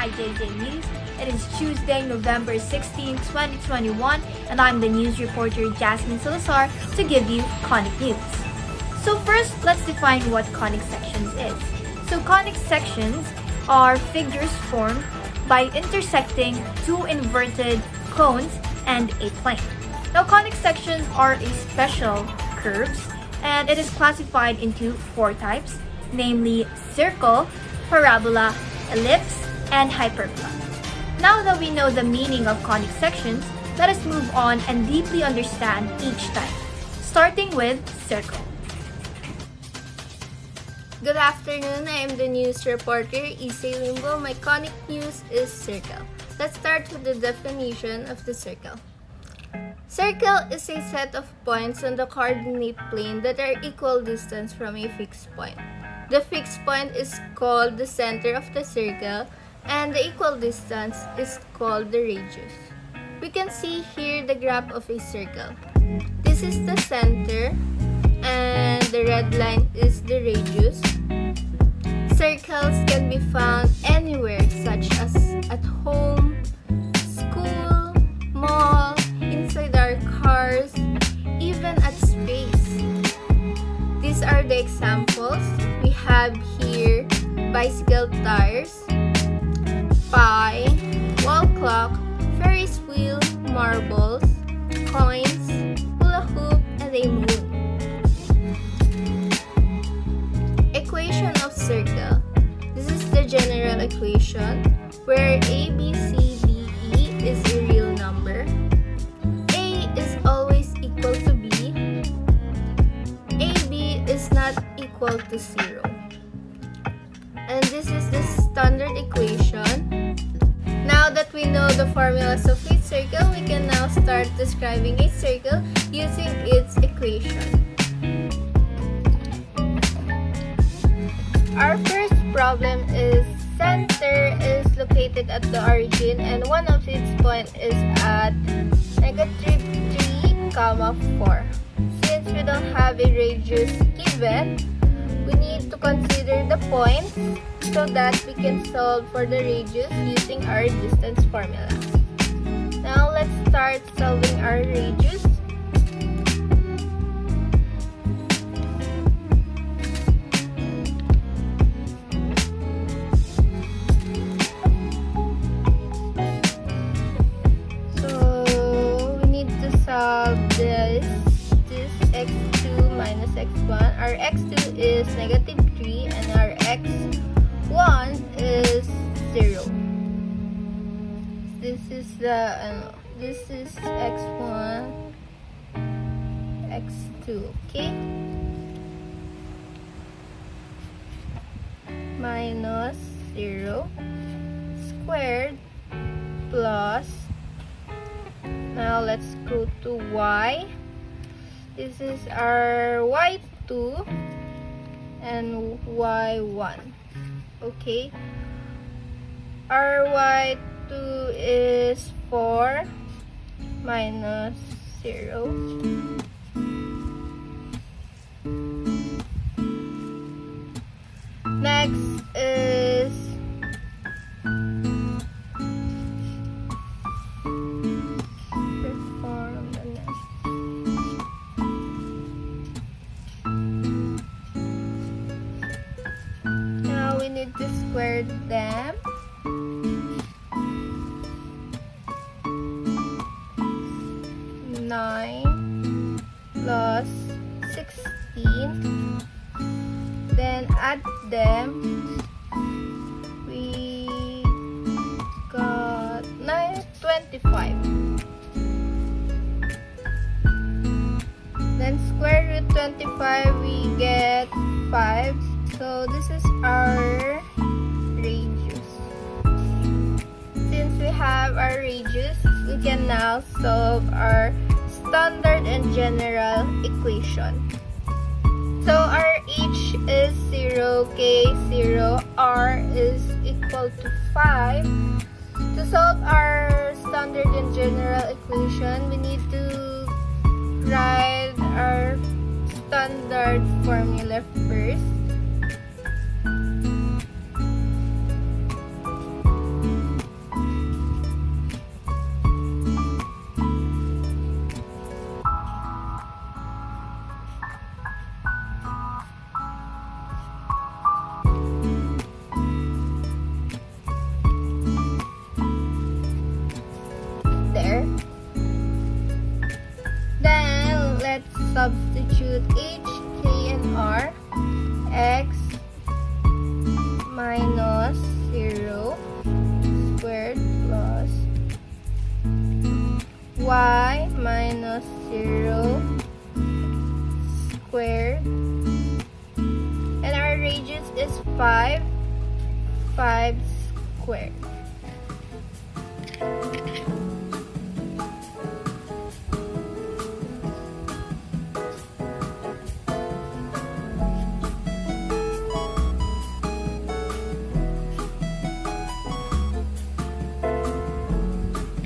PIJJ News. It is Tuesday, November 16, 2021, and I'm the news reporter Jasmine Salazar to give you Conic News. So first, let's define what conic sections is. So conic sections are figures formed by intersecting two inverted cones and a plane. Now, conic sections are a special curves, and it is classified into four types, namely circle, parabola, ellipse, and hyperbola. Now that we know the meaning of conic sections, let us move on and deeply understand each type, starting with circle. Good afternoon, I am the news reporter Isay Limbo. My conic news is circle. Let's start with the definition of the circle. Circle is a set of points on the coordinate plane that are equal distance from a fixed point. The fixed point is called the center of the circle, and the equal distance is called the radius. We can see here the graph of a circle. This is the center, and the red line is the radius. Circles can be found anywhere, such as at home, school, mall, inside our cars, even at space. These are the examples. We have here bicycle tires, pie, wall clock, Ferris wheel, marbles, coins, hula hoop, and a moon. Equation of circle. This is the general equation where A, B, C, D, E is a real number. A is always equal to B. AB is not equal to 0. And this is the standard equation. Now that we know the formulas of a circle, we can now start describing a circle using its equation. Our first problem is center is located at the origin and one of its points is at -3, 4. Since we don't have a radius given, we need to consider the points so that we can solve for the radius using our distance formula. Now let's start solving our radius. This x2 minus x1. Our x2 is -3 and our x1 is 0. This is x1, x2, okay? Minus 0 squared plus. Now let's go to y. This is our y2 and y1. Okay. Our y2 is 4 minus 0. Next is to square them. Nine plus 16. Then add them. We got 25. Then square root 25, we get 5. So this is our radius. Since we have our radius, we can now solve our standard and general equation. So our h is 0, k 0, r is equal to 5. To solve our standard and general equation, we need to write our standard formula first. substitute h, k, and r. X minus 0 squared plus y minus 0 squared, and our radius is 5 squared.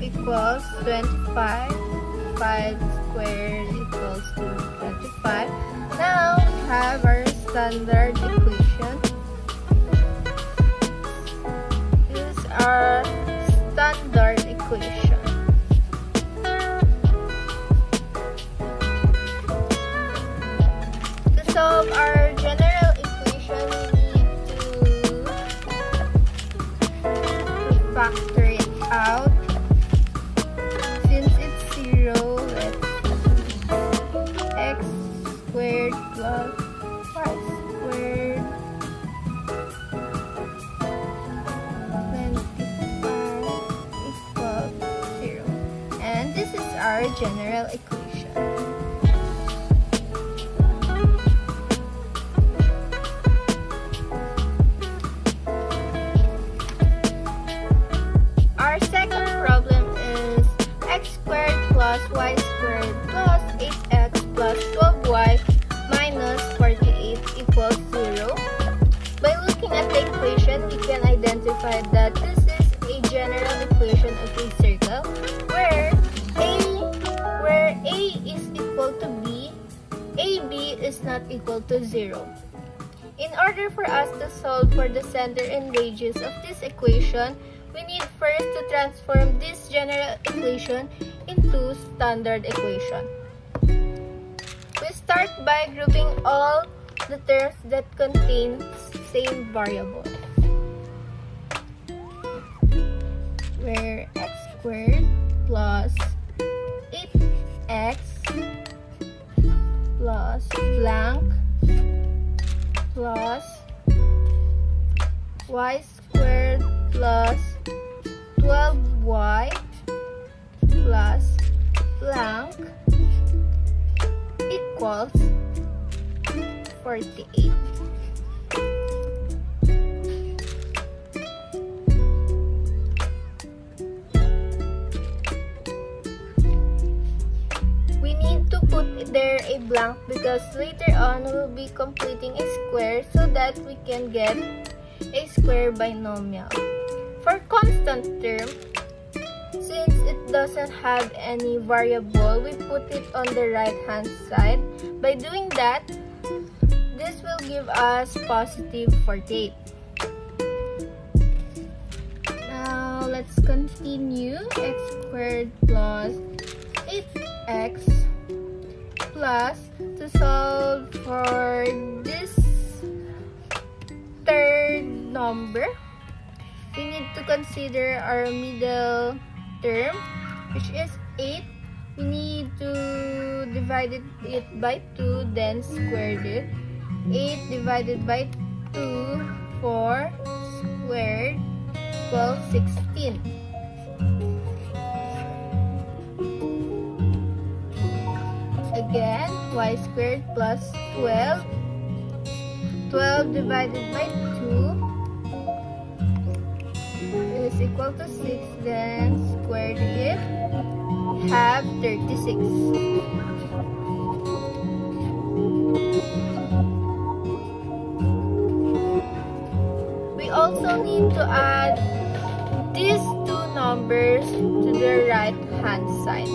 Equals 25. 5 squared equals to 25. Now we have our standard equation. This is our standard equation. To solve our general equation, we need to factor it out. Since it's 0, let's x squared plus y squared 25 equals 0. And this is our general equation. Our second problem is x squared plus y squared plus 8x plus 12y minus 48 equals 0. By looking at the equation, we can identify that this is a general equation of a circle where a is equal to b, ab is not equal to 0. In order for us to solve for the center and radius of this equation, we need first to transform this general equation into standard equation. We start by grouping all the terms that contain same variable, where x squared plus 8x plus blank plus y squared plus 12y plus blank equals 48. We need to put there a blank because later on we'll be completing a square so that we can get a square binomial. For constant term, since it doesn't have any variable, we put it on the right hand side. By doing that, this will give us positive 48. Now let's continue. X squared plus 8x plus, to solve for this third number, we need to consider our middle term, which is 8. We need to divide it by 2, then square it. 8 divided by 2, 4 squared equals 16. Again, y squared plus 12. 12 divided by 2 is equal to 6, then square it, have 36. We also need to add these two numbers to the right hand side.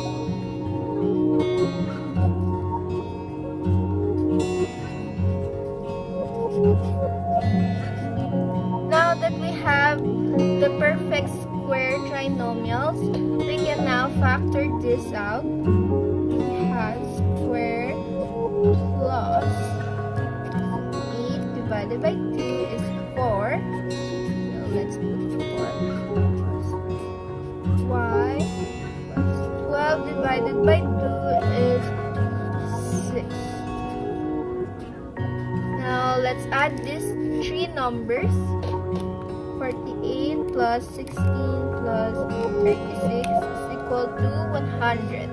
Now that we have the perfect square trinomials, we can now factor this out. We have square plus 8 divided by 2 is 4. So let's put 4 plus y plus 12 divided add these three numbers. 48 plus 16 plus 36 is equal to 100.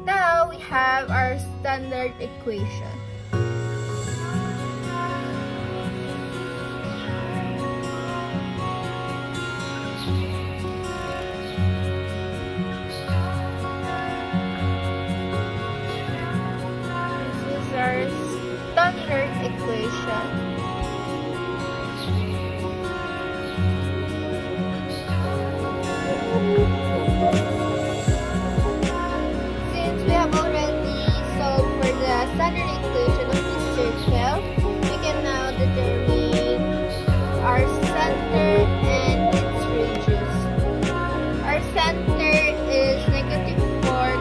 Now we have our standard equation. Our standard equation. Since we have already solved for the standard equation of this circle, we can now determine our center and its radius. Our center is negative 4,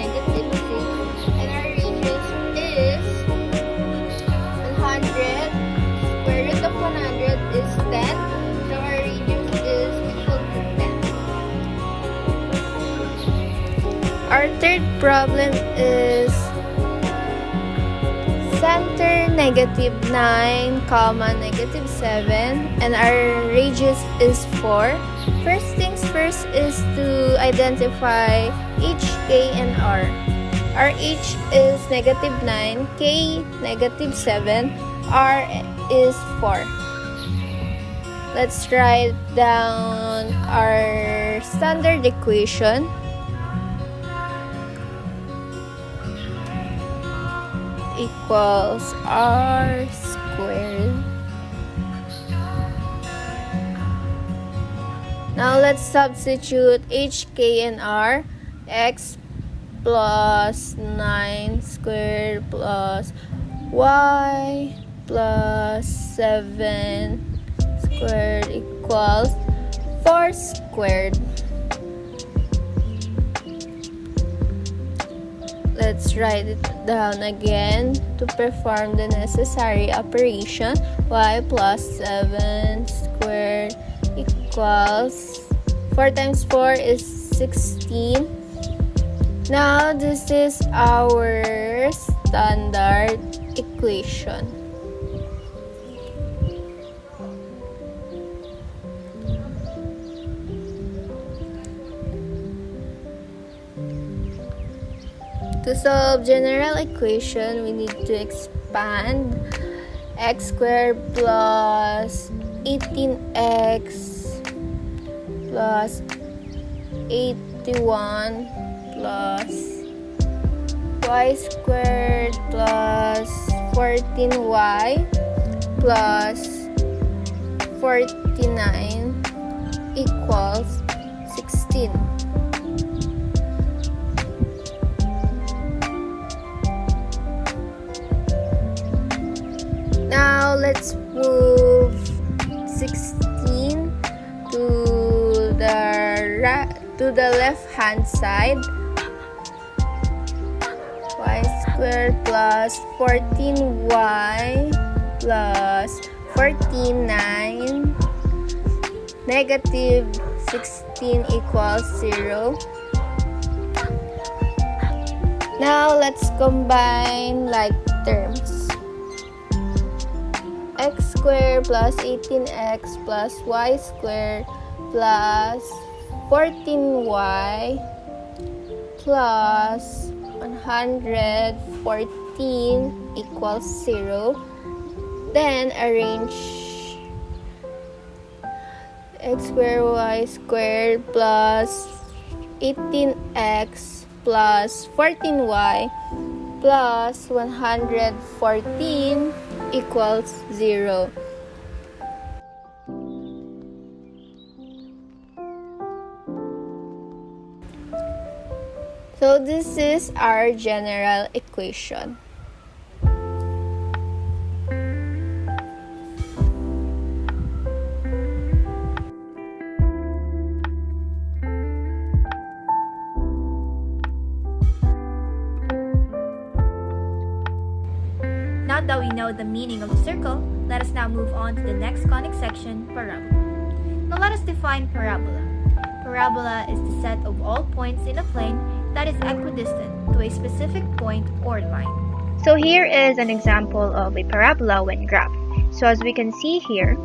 negative 6, and our radius is 100. Square root of 100 is 10. So our radius is equal to 10. Our third problem is center negative 9, negative 7, and our radius is 4. First things first is to identify H, K, and R. Our H is negative 9, K negative 7, R is 4. Let's write down our standard equation. Equals R squared. Now let's substitute H, K, and R. X plus 9 squared plus y plus 7 squared equals 4 squared. Let's write it down again to perform the necessary operation. Y plus 7 squared equals 4 times 4 is 16. Now this is our standard equation. To solve general equation, we need to expand x squared plus 18x plus 81 plus y squared plus 14y plus 49 equals 16. Now let's move 16 to the left hand side. Y squared plus 14y plus 49 negative 16 equals 0. Now let's combine like terms. X squared plus 18x plus y squared plus 14y plus 114 equals 0. Then arrange x squared y squared plus 18x plus 14y plus 114 equals 0. So this is our general equation. Now that we know the meaning of the circle, let us now move on to the next conic section, parabola. Now let us define parabola. Parabola is the set of all points in a plane that is equidistant to a specific point or line. So here is an example of a parabola when graphed. So as we can see here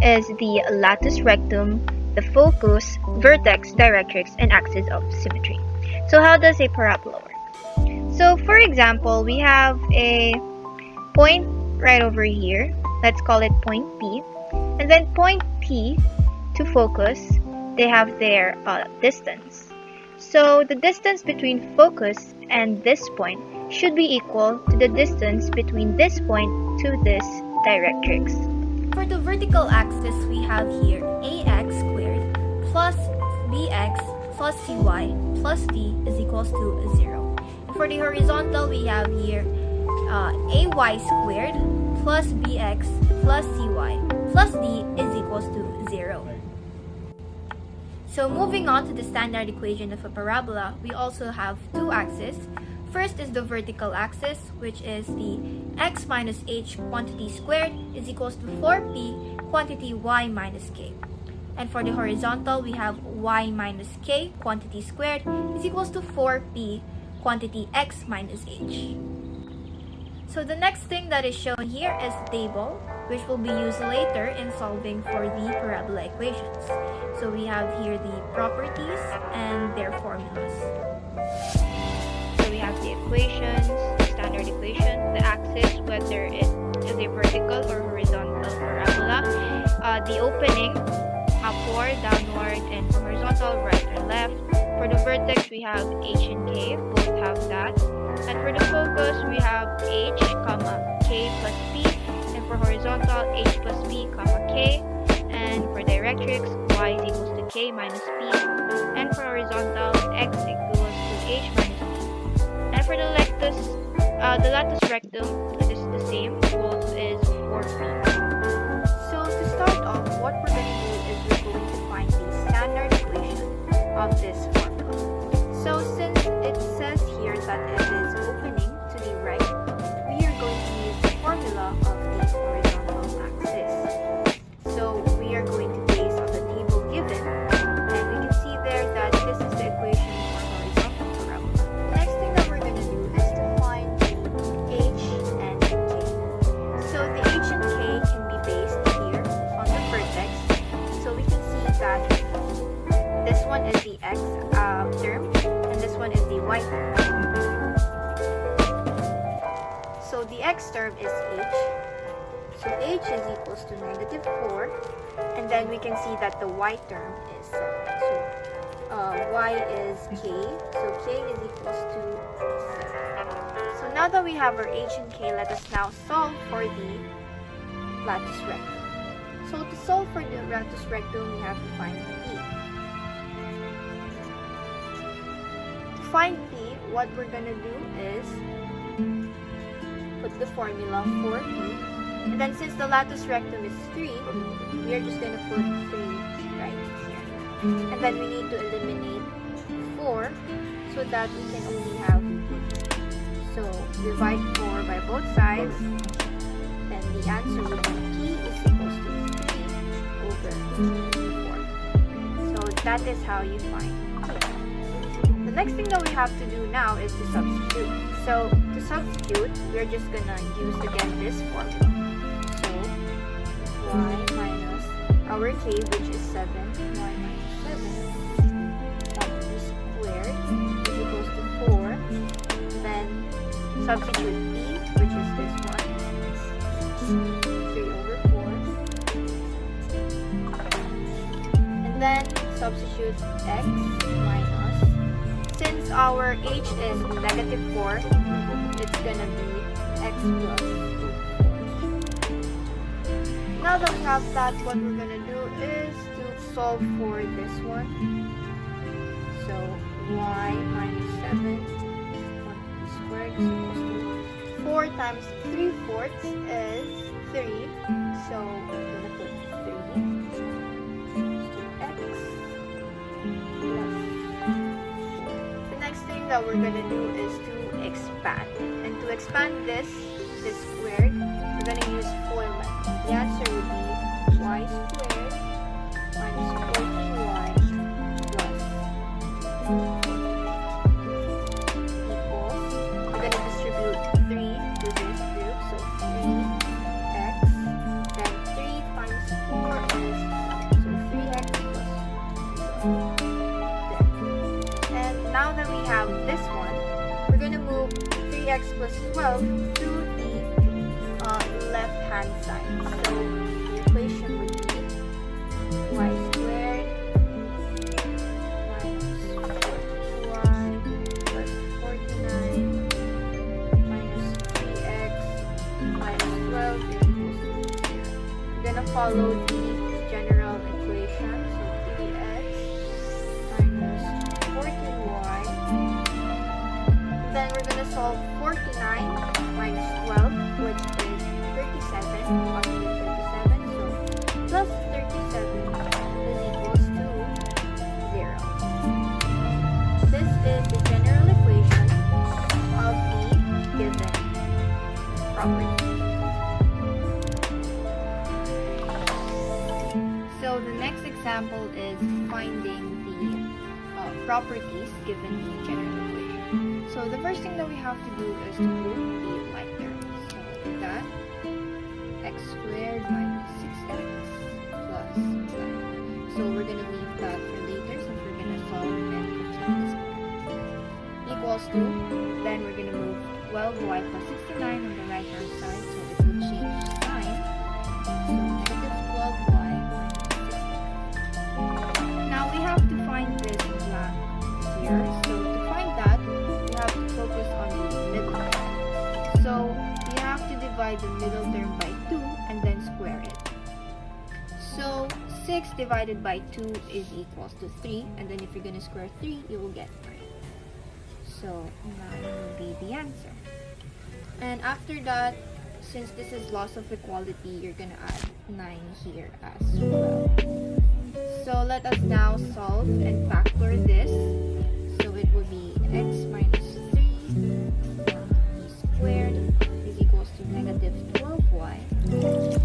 is the latus rectum, the focus, vertex, directrix, and axis of symmetry. So how does a parabola work? So for example, we have a point right over here. Let's call it point P. And then point P to focus, they have their distance. So the distance between focus and this point should be equal to the distance between this point to this directrix. For the vertical axis, we have here ax squared plus bx plus cy plus d is equals to 0. And for the horizontal, we have here ay squared plus bx plus cy plus d is equals to 0. So moving on to the standard equation of a parabola, we also have two axes. First is the vertical axis, which is the x minus h quantity squared is equals to 4p quantity y minus k. And for the horizontal, we have y minus k quantity squared is equals to 4p quantity x minus h. So the next thing that is shown here is the table, which will be used later in solving for the parabola equations. So we have here the properties and their formulas. So we have the equations, the standard equation, the axis, whether it is a vertical or horizontal parabola, the opening, upward, downward, and for horizontal, right or left. For the vertex, we have h and k, both have that. And for the focus, we have h, comma, k plus p. And for horizontal, h plus p, comma, k. And for directrix, y is equals to k minus p. And for horizontal, x equals to h minus p. And for the latus rectum, it is the same, both is 4p. So to start off, what we're going to do is we're going to find the standard equation of this formula. So since it says here that it is opening to the right, we are going to use the formula of the horizontal axis. So we are going to base on the table given, and we can see there that this is the equation for horizontal parabola. The next thing that we're going to do is to find the h and k. So the h and k can be based here on the vertex. So we can see that this one is the x term, and this one is the y term. So the x term is h. So h is equals to -4, and then we can see that the y term is 7. So y is k, so k is equals to 7. So now that we have our h and k, let us now solve for the latus rectum. So to solve for the latus rectum, we have to find p. To find p, what we're gonna do is put the formula for p. And then since the latus rectum is 3, we are just going to put 3 right here. And then we need to eliminate 4 so that we can only have p. So divide 4 by both sides, then the answer will be p is equals to 3 over 4. So that is how you find p. The next thing that we have to do now is to substitute. So to substitute, we're just going to use again this formula. Y minus our k, which is 7, y minus 7 quantity squared is equals to 4. Then substitute p, which is this one, 3 over 4. And then substitute x minus, since our h is -4, it's gonna be x plus 2. Now that we have that, what we're gonna do is to solve for this one. So y minus 7 quantity squared is equals to 4 times 3/4 is 3. So we're gonna put 3 to x plus. The next thing that we're gonna do is to expand. And to expand this squared, we're gonna use FOIL. The answer would be y squared minus 14y plus 4. And now that we have this one, we're going to move 3x plus 12 to the left-hand side. So the equation would be y squared minus 4y plus 49 minus 3x minus 12 is equals to 0. We're going to follow the general equation. So 3x minus 14y. Then we're going to solve 49 minus 12, which is 37, positive 37. So plus 37 is equals to 0. This is the general equation of the given property. So the next example is finding the properties given the general equation. So the first thing that we have to do is to group the like terms. So with that, x squared minus 6x plus 9. So we're going to leave that for later since we're going to solve and complete this one. Equals to, then we're going to move 12y plus 69 on the right hand side, so it will change sign. So negative 12y minus 69. Now we have to find this black here. So to find that, we have to focus on the middle term. So you have to divide the middle term by 2 and then square it. So 6 divided by 2 is equals to 3, and then if you're going to square 3, you will get 9. So 9 will be the answer. And after that, since this is loss of equality, you're going to add 9 here as well. So let us now solve and factor this. So it will be x minus 3 squared is equals to negative 12y.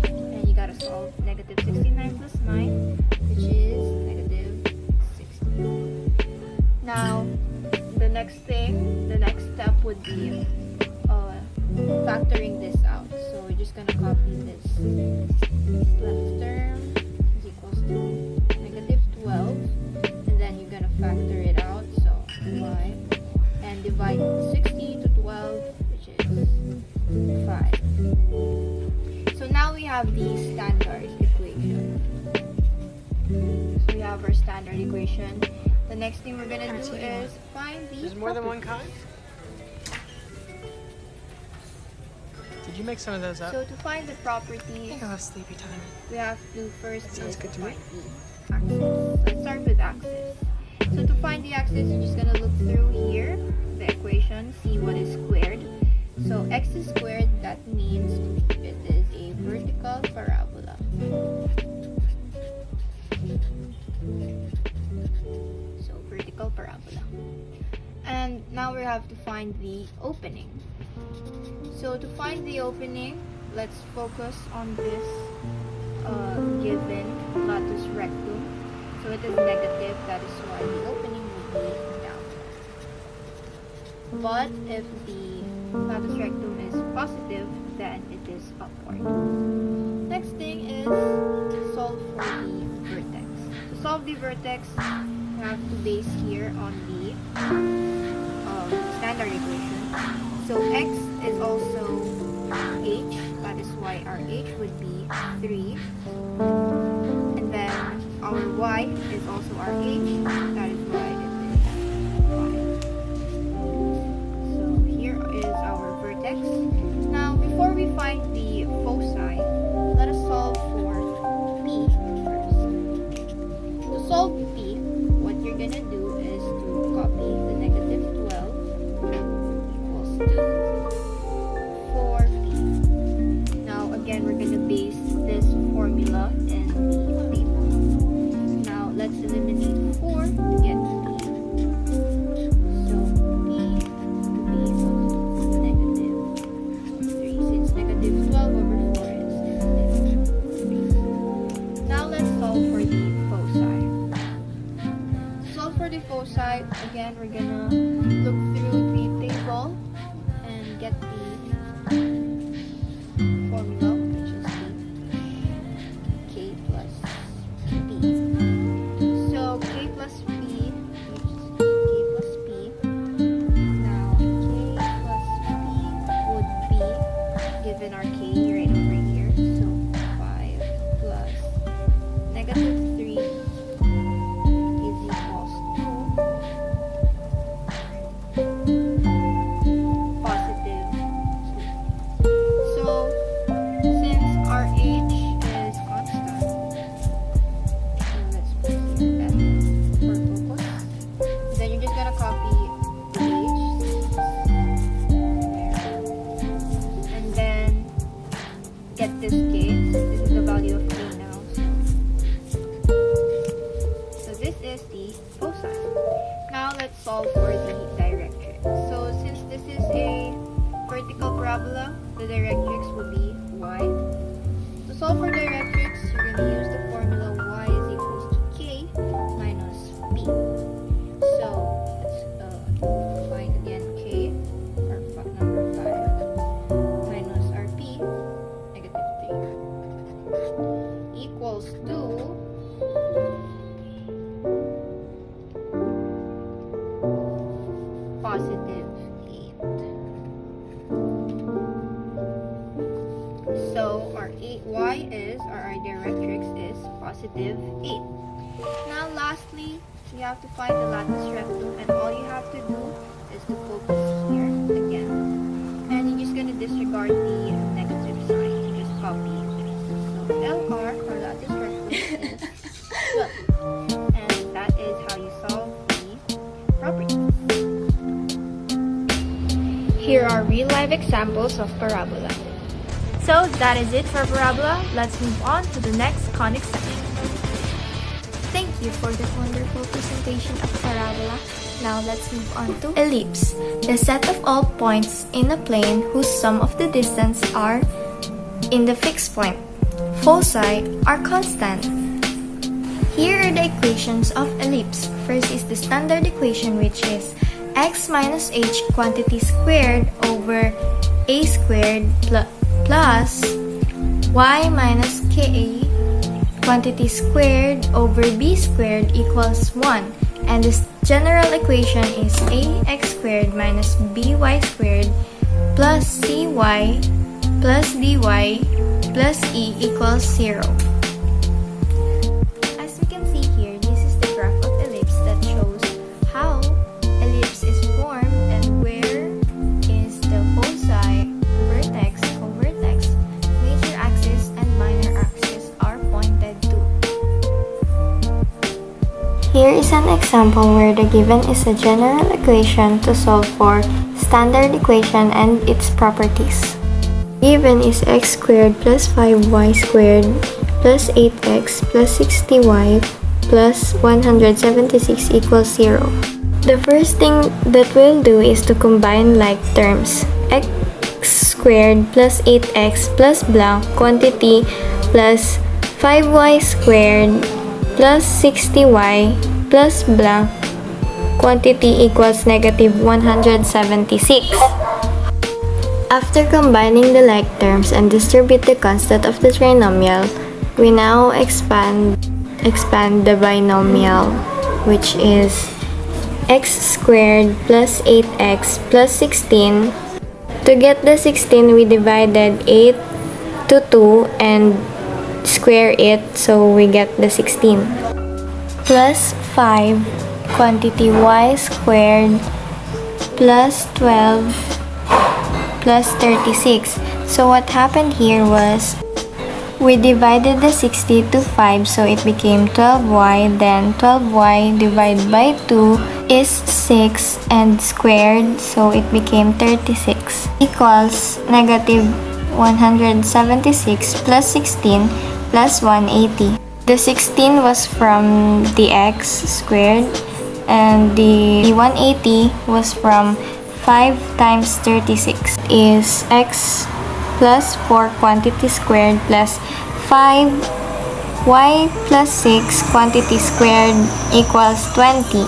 And you gotta solve negative 69 plus 9, which is negative 60. Now, the next step would be factoring this out. So we're just gonna copy this left term is equals to negative 12, and then you're gonna factor it out. So y and divide 60 to 12, which is 5. So now we have the standard equation. So we have our standard equation. The next thing we're gonna do is find the There's more than one kind? Did you make some of those up? So to find the I properties, think I'll have sleepy time. we have to first Sounds good to me. find the axis. Let's start with axis. So to find the axis, you're just gonna look through here, the equation, see what is squared. So x is squared, that means it is a vertical parabola. So vertical parabola. And now we have to find the opening. So to find the opening, let's focus on this given latus rectum. So it is negative, that is why the opening will be downward. But if the latus rectum is positive, then it is upward. Next thing is solve for the vertex. To solve the vertex, we have to base here on the standard equation. So x is also h, that is why our h would be 3. And then our y is also our h, that is why it is 5. So here is our vertex. Now before we find the foci, let us solve for p first. To solve p, what you're gonna do is to copy the negative 12 equals to 4p. Now again, we're gonna base this formula in the table. Now let's eliminate 4 to get p. So p will be equal to negative 3, since negative 12 over 4 is negative 3. Now let's solve for the foci. To solve for the foci, again, we're gonna look through the table and get the formula, which is k plus p. So k plus solve for the directrix. So since this is a vertical parabola, the directrix will be y. To solve for directrix, you're going to use the formula y is equals to k minus b. So let's find again k, or number 5, minus our p, negative 3, equals to positive 8. So our y is, or our directrix is positive 8. Now lastly, we have to find the latus rectum, and all you have to do is to focus here again. And you're just going to disregard the negative sign. You just copy this. So LR, or latus rectum, is 12. And that is how you solve the properties. Here are real-life examples of parabola. So that is it for parabola. Let's move on to the next conic section. Thank you for that wonderful presentation of parabola. Now let's move on to ellipse, the set of all points in a plane whose sum of the distance are in the fixed point. Foci are constant. Here are the equations of ellipse. First is the standard equation, which is x minus h quantity squared over a squared plus y minus ka quantity squared over b squared equals 1. And this general equation is ax squared minus by squared plus cy plus dy plus e equals 0. As we can see here, this is the graph of ellipse that shows how ellipse is formed and where is the foci, vertex, co-vertex, major axis, and minor axis are pointed to. Here is an example where the given is a general equation to solve for standard equation and its properties. Given is x squared plus 5y squared plus 8x plus 60y plus 176 equals 0. The first thing that we'll do is to combine like terms. X squared plus 8x plus blank quantity plus 5y squared plus 60y plus blank quantity equals negative 176. After combining the like terms and distribute the constant of the trinomial, we now expand the binomial, which is x squared plus 8x plus 16. To get the 16, we divided 8 to 2 and square it, so we get the 16. Plus 5 quantity y squared plus 12 plus 36. So what happened here was we divided the 60 to 5, so it became 12y. Then 12y divided by 2 is 6 and squared, so it became 36 equals negative 176 plus 16 plus 180. The 16 was from the x squared and the 180 was from 5 times 36 is x plus 4 quantity squared plus 5 y plus 6 quantity squared equals 20.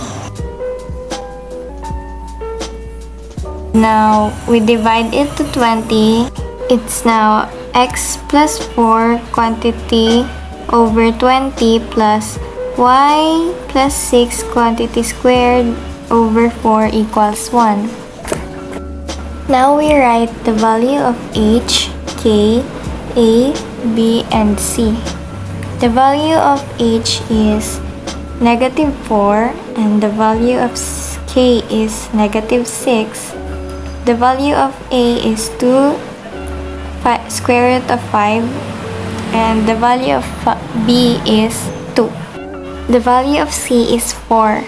Now we divide it to 20. It's now x plus 4 quantity over 20 plus y plus 6 quantity squared over 4 equals 1. Now we write the value of h, k, a, b, and c. The value of h is negative 4 and the value of k is negative 6. The value of a is 2 square root of 5 and the value of b is 2. The value of c is 4.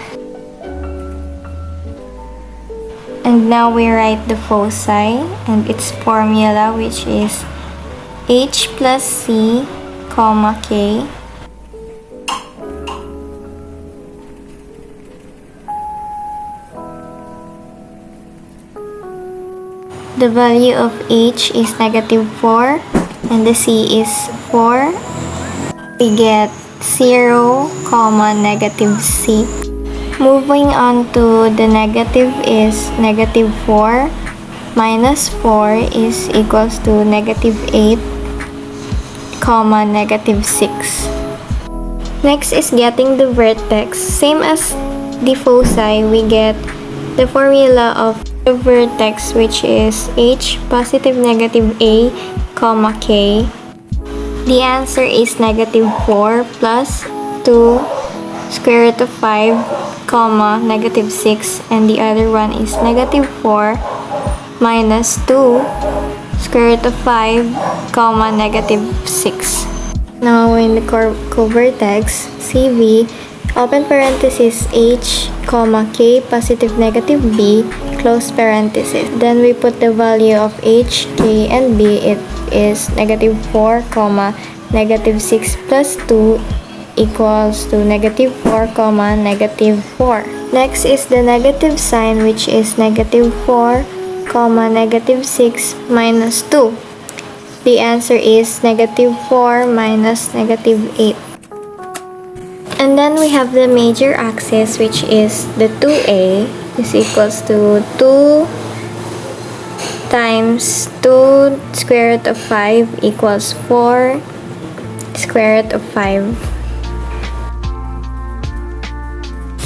And now we write the foci and its formula, which is h plus c, comma k. the value of h is negative 4 and the c is 4, we get 0, negative c. Moving on to the negative is negative 4 minus 4 is equals to negative 8, negative 6. Next is getting the vertex. Same as the foci, we get the formula of the vertex, which is h positive negative a, k. The answer is negative 4 plus 2 square root of 5, negative 6, and the other one is negative 4 minus 2 square root of 5, negative 6. Now in the covertex, CV, open parenthesis h, k positive negative b, close parenthesis. Then we put the value of h, k, and b. It is negative 4, negative 6 plus 2 equals to negative 4, negative 4. Next is the negative sign, which is negative 4, negative 6 minus 2. The answer is negative 4 minus negative 8. And then we have the major axis, which is the 2a is equals to 2 times 2 square root of 5 equals 4 square root of 5.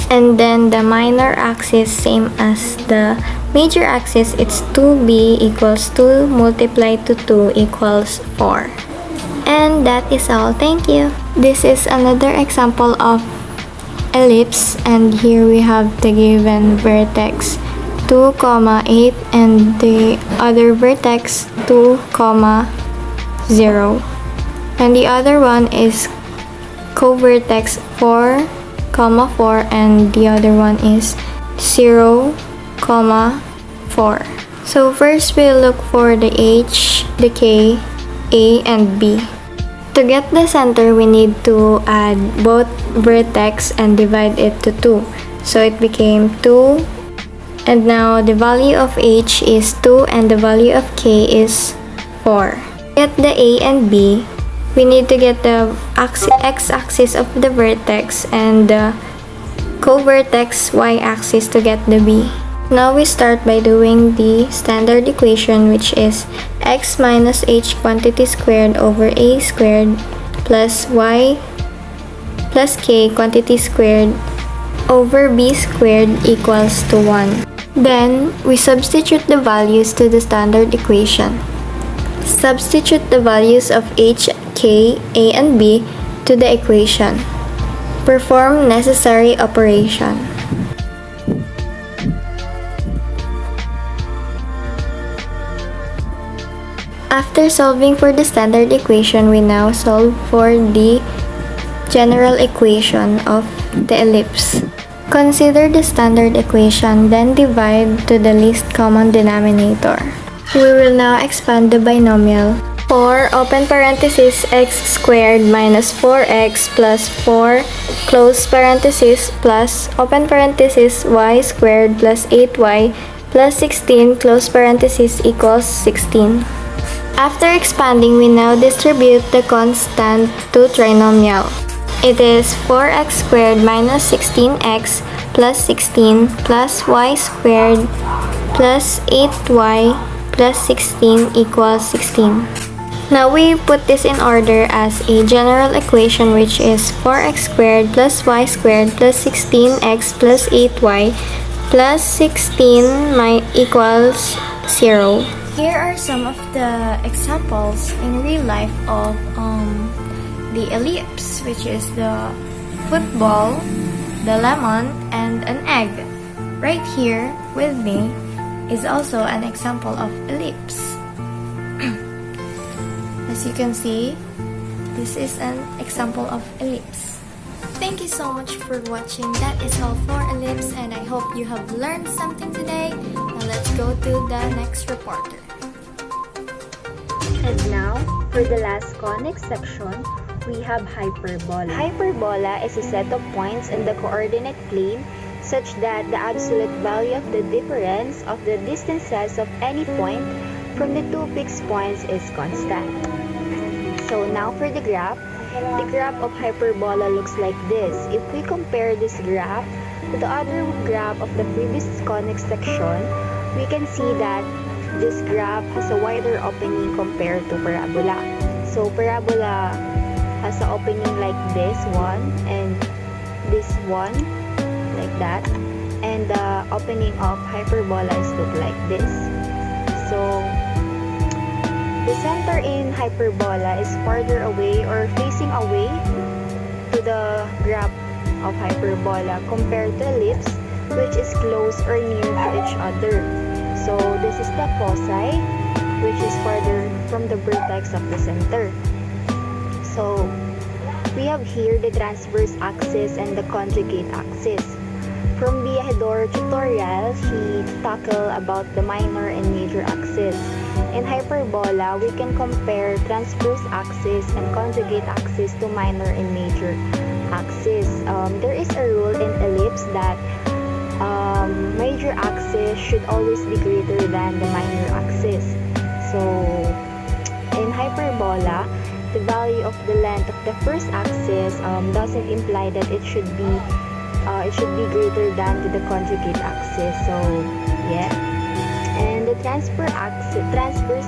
And then the minor axis, same as the major axis, it's 2b equals 2 multiplied to 2 equals 4. And that is all. Thank you. This is another example of ellipse, and here we have the given vertex 2, 8 and the other vertex 2, 0. And the other one is covertex 4, 4, and the other one is 0, 4. So first we'll look for the h, the k, a, and b. To get the center, we need to add both vertex and divide it to 2. So it became 2, and now the value of h is 2 and the value of k is 4. To get the a and b, we need to get the x-axis of the vertex and the covertex y-axis to get the b. Now we start by doing the standard equation, which is x minus h quantity squared over a squared plus y plus k quantity squared over b squared equals to 1. Then we substitute the values to the standard equation. Substitute the values of h, k, a, and b to the equation. Perform necessary operation. After solving for the standard equation, we now solve for the general equation of the ellipse. Consider the standard equation, then divide to the least common denominator. We will now expand the binomial. 4 open parenthesis x squared minus 4x plus 4 close parenthesis plus open parenthesis y squared plus 8y plus 16 close parenthesis equals 16. After expanding, we now distribute the constant to trinomial. It is 4x squared minus 16x plus 16 plus y squared plus 8y plus 16 equals 16. Now we put this in order as a general equation, which is 4x squared plus y squared plus 16x plus 8y plus 16 equals 0. Here are some of the examples in real life of the ellipse, which is the football, the lemon, and an egg. Right here with me is also an example of ellipse. As you can see, this is an example of ellipse. Thank you so much for watching. That is all for ellipse, and I hope you have learned something today. Now let's go to the next reporter. And now, for the last conic section, we have hyperbola. Hyperbola is a set of points in the coordinate plane such that the absolute value of the difference of the distances of any point from the two fixed points is constant. So now for the graph of hyperbola looks like this. If we compare this graph to the other graph of the previous conic section, we can see that this graph has a wider opening compared to parabola. So parabola has an opening like this one and this one like that, and the opening of hyperbola is look like this. So the center in hyperbola is farther away or facing away to the graph of hyperbola compared to ellipse, which is close or near to each other. So this is the foci, which is farther from the vertex of the center. So we have here the transverse axis and the conjugate axis. From Biahidor tutorial, he tackled about the minor and major axis. In hyperbola, we can compare transverse axis and conjugate axis to minor and major axis. There is a rule in ellipse that major axis should always be greater than the minor axis. So in hyperbola, the value of the length of the first axis doesn't imply that it should be greater than to the conjugate axis. So yeah, and the transverse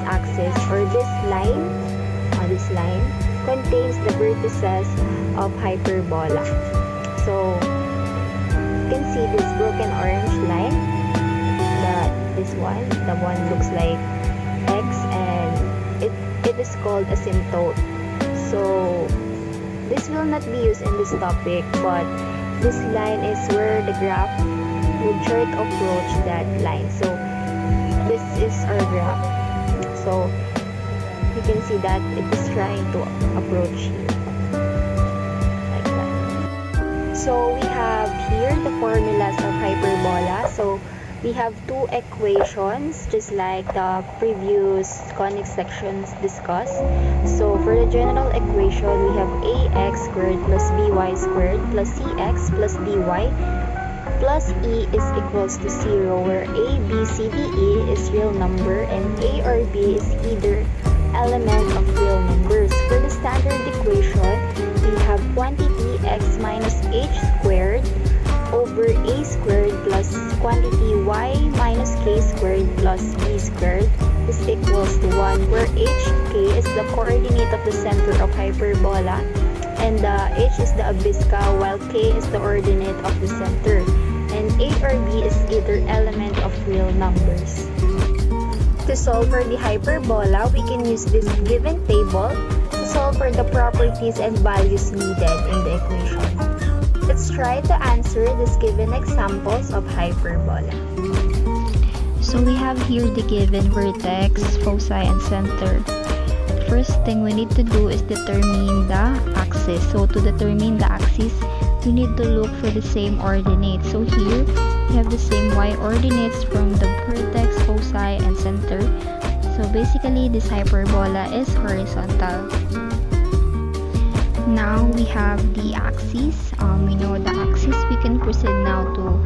axis or this line contains the vertices of hyperbola. So you can see this broken orange line, the one looks like X, and it is called asymptote. So this will not be used in this topic, but this line is where the graph would try to approach that line. So this is our graph. So you can see that it is trying to approach here like that. So we have here the formulas of hyperbola. So we have two equations just like the previous conic sections discussed. So for the general equation, we have ax squared plus by squared plus cx plus dy plus e is equals to 0, where a, b, c, d, e is real number and a or b is either element of real numbers. For the standard equation, we have quantity x minus h squared over a squared plus quantity y minus k squared plus b squared is equals to 1, where hk is the coordinate of the center of hyperbola and the h is the abscissa while k is the ordinate of the center, and a or b is either element of real numbers. To solve for the hyperbola, we can use this given table to solve for the properties and values needed in the equation. Let's try to answer these given examples of hyperbola. So we have here the given vertex, foci, and center. The first thing we need to do is determine the axis. So to determine the axis, we need to look for the same ordinates. So here, we have the same y ordinates from the vertex, foci, and center. So basically, this hyperbola is horizontal. Now we have the axis. We know the axis. We can proceed now to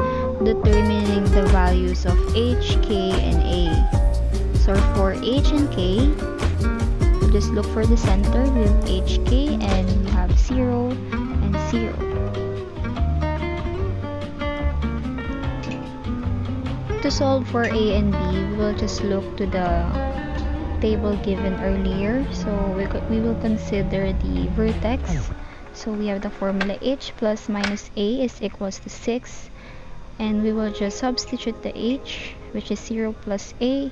determining the values of h, k, and a. So for h and k, we just look for the center with hk, and we have 0 and 0. To solve for a and b, we will just look to the table given earlier. So we will consider the vertex. So we have the formula h plus minus a is equals to 6, and we will just substitute the h, which is 0 plus a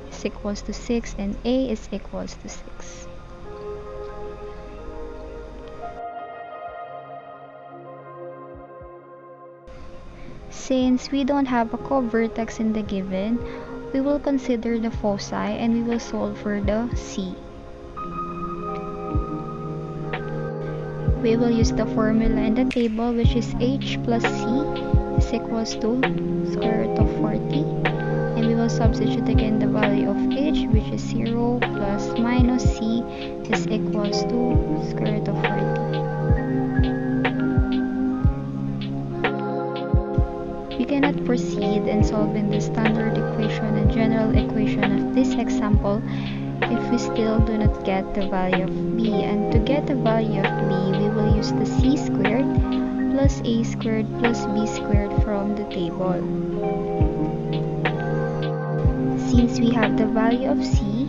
is equals to 6, and a is equals to 6. Since we don't have a co-vertex in the given, we will consider the foci and we will solve for the c. We will use the formula in the table, which is h plus c is equals to square root of 40, and we will substitute again the value of h, which is 0 plus minus c is equals to square root of 40. we cannot proceed in solving the standard equation and general equation of this example if we still do not get the value of b. And to get the value of b, we will use the c squared plus a squared plus b squared from the table. Since we have the value of c,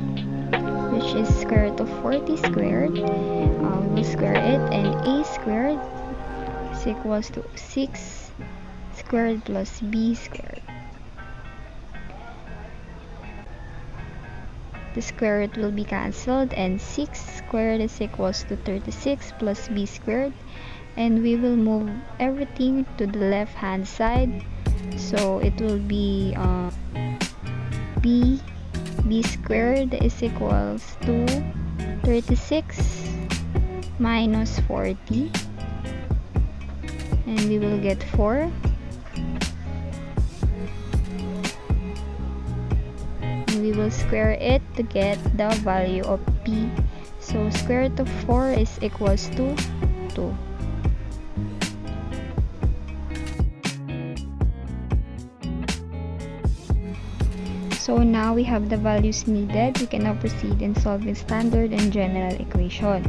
which is square root of 40 squared, we will square it, and a squared is equals to 6 squared plus b squared. The square root will be cancelled, and 6 squared is equals to 36 plus b squared, and we will move everything to the left hand side, so it will be b squared is equals to 36 minus 40, and we will get 4. And we will square it to get the value of p. So square root of 4 is equals to 2. So now we have the values needed. We can now proceed in solving standard and general equation.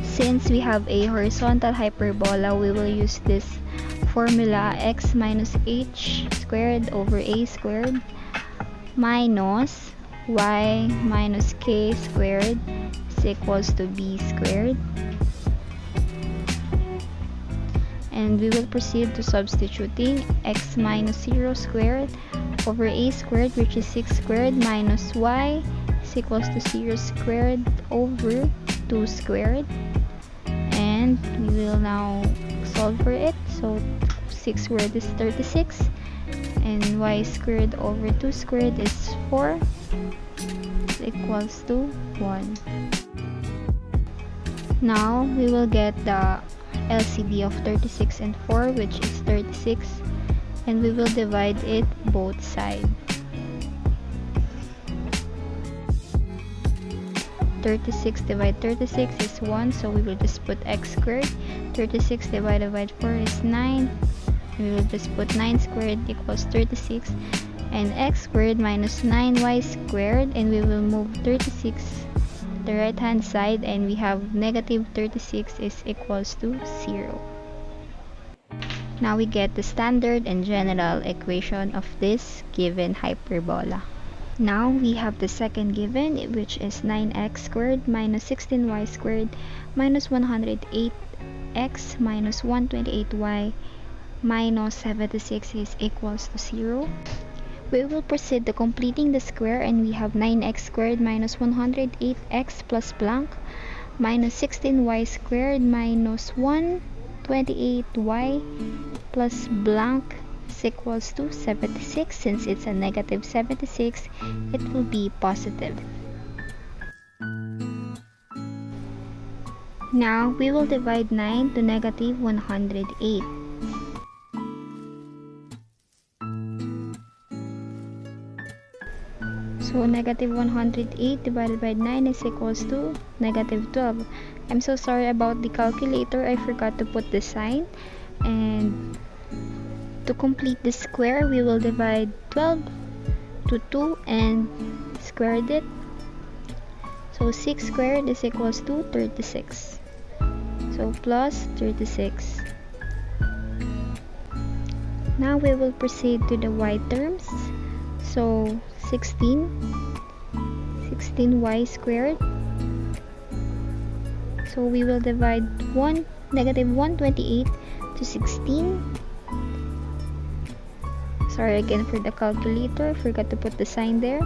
Since we have a horizontal hyperbola, we will use this formula x minus h squared over a squared minus y minus k squared is equals to b squared. And we will proceed to substituting x minus 0 squared over a squared, which is 6 squared, minus y is equals to 0 squared over 2 squared. And we will now solve for it. So 6 squared is 36, and y squared over 2 squared is 4 is equals to 1. Now we will get the LCD of 36 and 4, which is 36, and we will divide it both sides. 36 divided 36 is 1, so we will just put x squared. 36 divided by 4 is 9, and we will just put 9 squared equals 36, and x squared minus 9y squared, and we will move 36 the right hand side, and we have negative 36 is equals to 0. Now we get the standard and general equation of this given hyperbola. Now we have the second given, which is 9x squared minus 16y squared minus 108x minus 128y minus 76 is equals to 0. We will proceed to completing the square, and we have 9x squared minus 108x plus blank minus 16y squared minus 128y plus blank is equals to 76. Since it's a negative 76, it will be positive. Now we will divide 9 to negative 108. So negative 108 divided by 9 is equals to negative 12. I'm so sorry about the calculator. I forgot to put the sign. And to complete the square, we will divide 12 to 2 and squared it. So 6 squared is equals to 36. So plus 36. Now we will proceed to the y terms. So 16y squared. So we will divide negative 128 to 16. Sorry again for the calculator, forgot to put the sign there.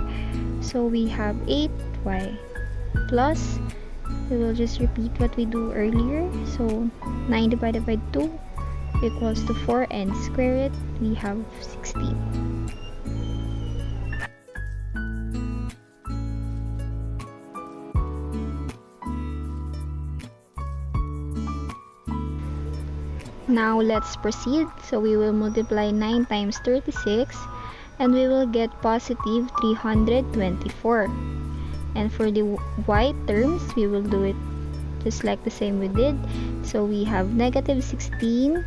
So we have 8y plus, we will just repeat what we do earlier. So 9 divided by 2 equals to 4, and square it, we have 16. Now let's proceed. So we will multiply 9 times 36, and we will get positive 324. And for the y terms, we will do it just like the same we did. So we have negative 16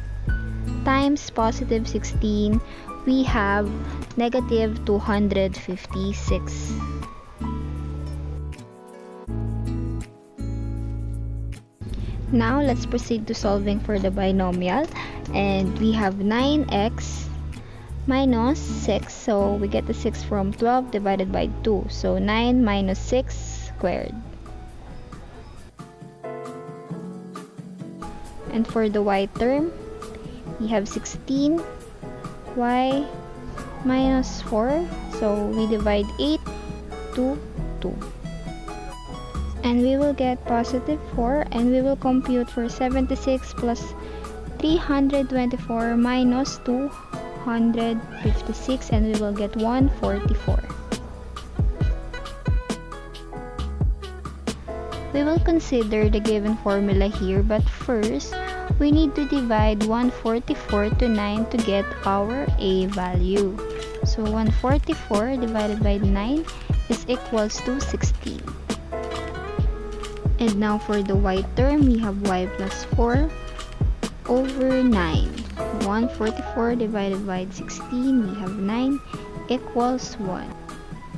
times positive 16, we have negative 256. Now, let's proceed to solving for the binomial. And we have 9x minus 6. So, we get the 6 from 12 divided by 2. So, 9 minus 6 squared. And for the y term, we have 16y minus 4. So, we divide 8 to 2. And we will get positive 4, and we will compute for 76 plus 324 minus 256, and we will get 144. We will consider the given formula here, but first, we need to divide 144 to 9 to get our A value. So 144 divided by 9 is equals to 16. And now for the y term, we have y plus 4 over 9. 144 divided by 16, we have 9 equals 1.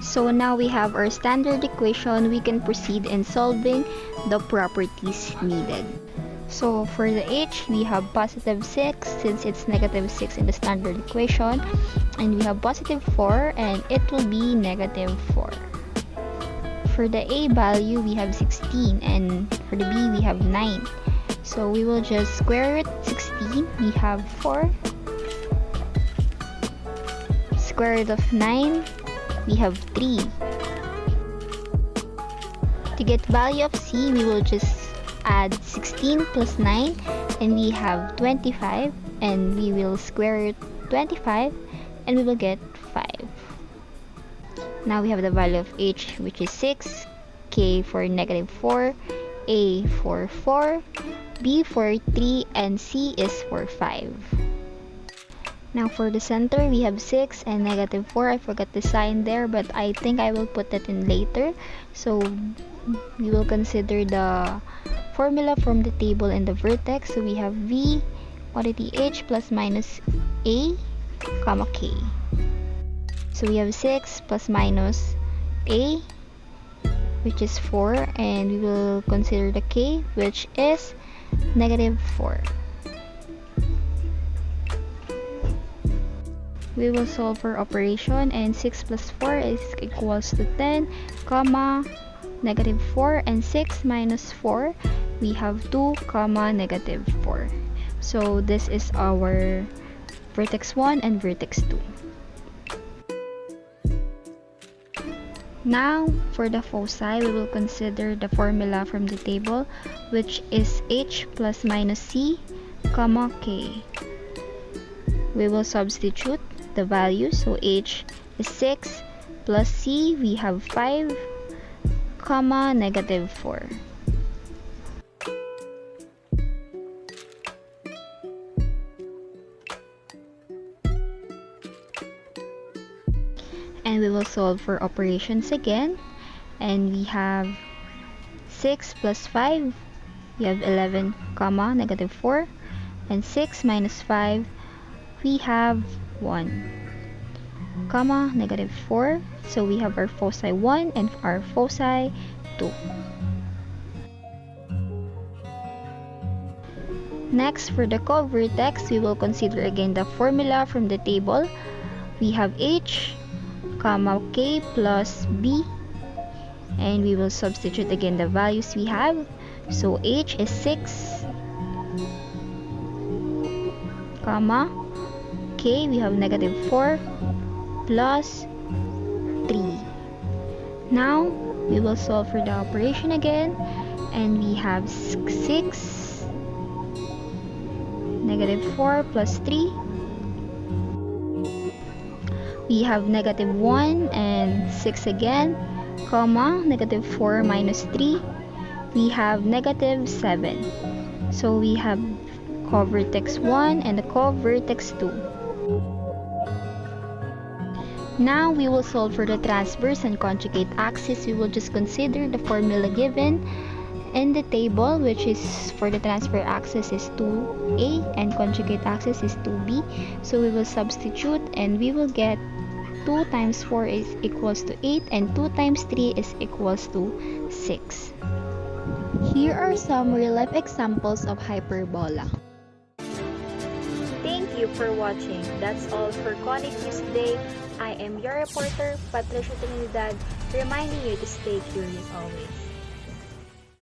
So now we have our standard equation. We can proceed in solving the properties needed. So for the h, we have positive 6 since it's negative 6 in the standard equation. And we have positive 4 and it will be negative 4. For the a value, we have 16, and for the b, we have 9. So we will just square root 16. We have 4. Square root of 9, we have 3. To get value of c, we will just add 16 plus 9, and we have 25. And we will square root 25, and we will get 5. Now we have the value of h, which is 6, k for negative 4, a for 4, b for 3, and c is for 5. Now for the center, we have 6 and negative 4. I forgot the sign there, but I think I will put that in later. So we will consider the formula from the table and the vertex. So we have v quantity h plus minus a, comma k. So we have 6 plus minus a, which is 4, and we will consider the k, which is negative 4. We will solve for operation, and 6 plus 4 is equals to 10, comma, negative 4, and 6 minus 4, we have 2, comma, negative 4. So this is our vertex 1 and vertex 2. Now, for the foci, we will consider the formula from the table, which is h plus minus c, comma, k. We will substitute the values. So h is 6 plus c, we have 5, comma, negative 4. And we will solve for operations again, and we have 6 plus 5, we have 11, comma, negative 4, and 6 minus 5, we have 1, comma, negative 4. So we have our foci 1 and our foci 2. Next, for the co-vertex, we will consider again the formula from the table. We have h, comma, k plus b, and we will substitute again the values we have. So h is 6, comma, k, we have negative 4 plus 3. Now we will solve for the operation again, and we have 6, negative 4 plus 3. We have negative 1 and 6 again, comma, negative 4 minus 3. We have negative 7. So we have co-vertex 1 and the co-vertex 2. Now we will solve for the transverse and conjugate axis. We will just consider the formula given, In the table, which is for the transfer axis is 2a and conjugate axis is 2b, so we will substitute and we will get 2 times 4 is equals to 8 and 2 times 3 is equals to 6. Here are some real-life examples of hyperbola. Thank you for watching. That's all for Conic News today. I am your reporter, Patricia Trinidad, reminding you to stay curious always.